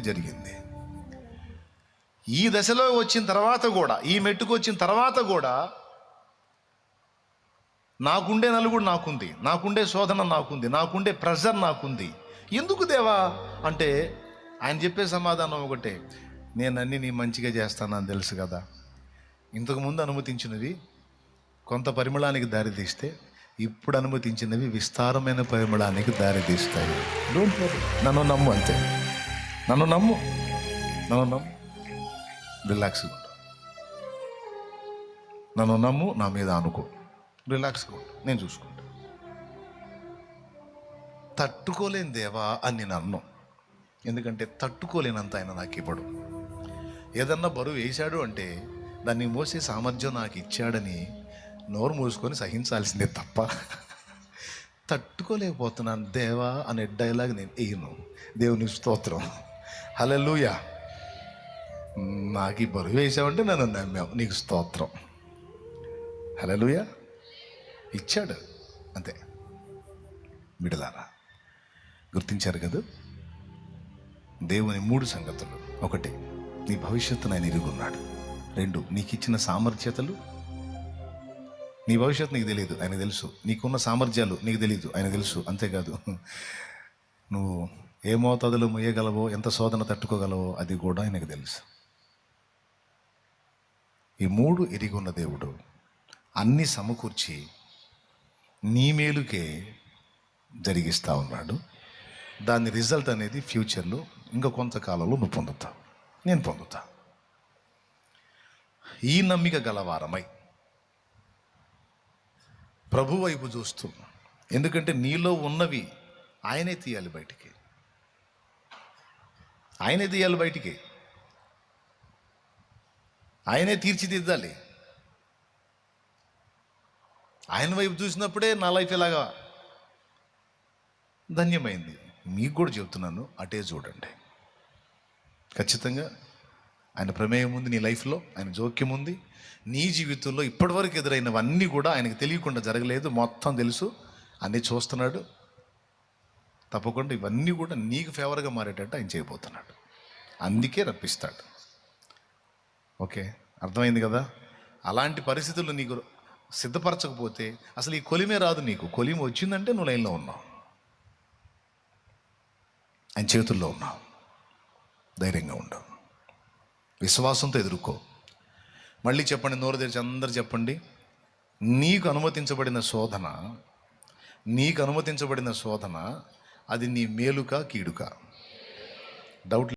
జరిగింది. ఈ దశలో వచ్చిన తర్వాత కూడా, ఈ మెట్టుకు వచ్చిన తర్వాత కూడా నాకుండే నలుగుడు నాకుంది, నాకుండే శోధన నాకుంది, నాకుండే ప్రెషర్ నాకుంది. ఎందుకు దేవా అంటే ఆయన చెప్పే సమాధానం ఒకటే, నేను అన్నీ నీ మంచిగా చేస్తానని తెలుసు కదా. ఇంతకుముందు అనుమతించినవి కొంత పరిమళానికి దారితీస్తే ఇప్పుడు అనుమతించినవి విస్తారమైన పరిమళానికి దారితీస్తాయి. డోంట్ వరీ, నన్ను నమ్ము, అంతే. నన్ను నమ్ము, రిలాక్స్గా ఉండు. నన్ను నమ్ము, నా మీద అనుకో, రిలాక్స్గా ఉండు, నేను చూసుకుంటా. తట్టుకోలేని దేవా అని నేను అన్నాను. ఎందుకంటే తట్టుకోలేనంత ఆయన నాకు ఇవ్వడు. ఏదన్నా బరువు వేశాడు అంటే దాన్ని మోసే సామర్థ్యం నాకు ఇచ్చాడని నోరు మూసుకొని సహించాల్సిందే తప్ప తట్టుకోలేకపోతున్నాను దేవా అనే డైలాగ్ నేను వేయను. దేవుని స్తోత్రం, హల్లెలూయా. నాకు ఈ బరువు వేసావంటే నన్ను నమ్మావు, నీకు స్తోత్రం, హల్లెలూయా. ఇచ్చాడు, అంతే. బిడ్డలారా, గుర్తించారు కదా దేవుని 3 సంగతులు. 1, నీ భవిష్యత్తును ఆయన ఎరుగున్నాడు. 2, నీకు ఇచ్చిన సామర్థ్యతలు, నీ భవిష్యత్తు నీకు తెలియదు, ఆయన తెలుసు. నీకున్న సామర్థ్యాలు నీకు తెలియదు, ఆయన తెలుసు. అంతేకాదు, నువ్వు ఏ మోతాదులో మొయ్యగలవో, ఎంత శోధన తట్టుకోగలవో అది కూడా ఆయనకు తెలుసు. ఈ 3 ఎరిగి ఉన్న దేవుడు అన్నీ సమకూర్చి నీ మేలుకే జరిగిస్తూ ఉన్నాడు. దాని రిజల్ట్ అనేది ఫ్యూచర్లో ఇంకా కొంతకాలంలో నువ్వు పొందుతావు, నేను పొందుతా. ఈ నమ్మిక గలవారమై ప్రభు వైపు చూస్తూ, ఎందుకంటే నీలో ఉన్నవి ఆయనే తీయాలి బయటికి, ఆయనే తీయాలి బయటికి, ఆయనే తీర్చిదిద్దాలి. ఆయన వైపు చూసినప్పుడే నా లైఫ్ ఇలాగా ధన్యమైంది. మీకు కూడా చెప్తున్నాను, అటే చూడండి. ఖచ్చితంగా ఆయన ప్రమేయం ఉంది నీ లైఫ్లో, ఆయన జోక్యం ఉంది నీ జీవితంలో. ఇప్పటివరకు ఎదురైనవన్నీ కూడా ఆయనకు తెలియకుండా జరగలేదు, మొత్తం తెలుసు, అన్నీ చూస్తున్నాడు. తప్పకుండా ఇవన్నీ కూడా నీకు ఫేవర్గా మారేటట్టు ఆయన చేయబోతున్నాడు, అందుకే రప్పిస్తాడు. ఓకే, అర్థమైంది కదా. అలాంటి పరిస్థితులు నీకు సిద్ధపరచకపోతే అసలు ఈ కొలిమే రాదు నీకు. కొలిమి వచ్చిందంటే నువ్వు లైన్లో ఉన్నావు, ఆయన చేతుల్లో ఉన్నావు. ధైర్యంగా ఉండవు, విశ్వాసంతో ఎదుర్కో. మళ్ళీ చెప్పండి, నోరు తెరిచి అందరు చెప్పండి, నీకు అనుమతించబడిన శోధన అది నీ మేలుకా కీడుకా? డౌట్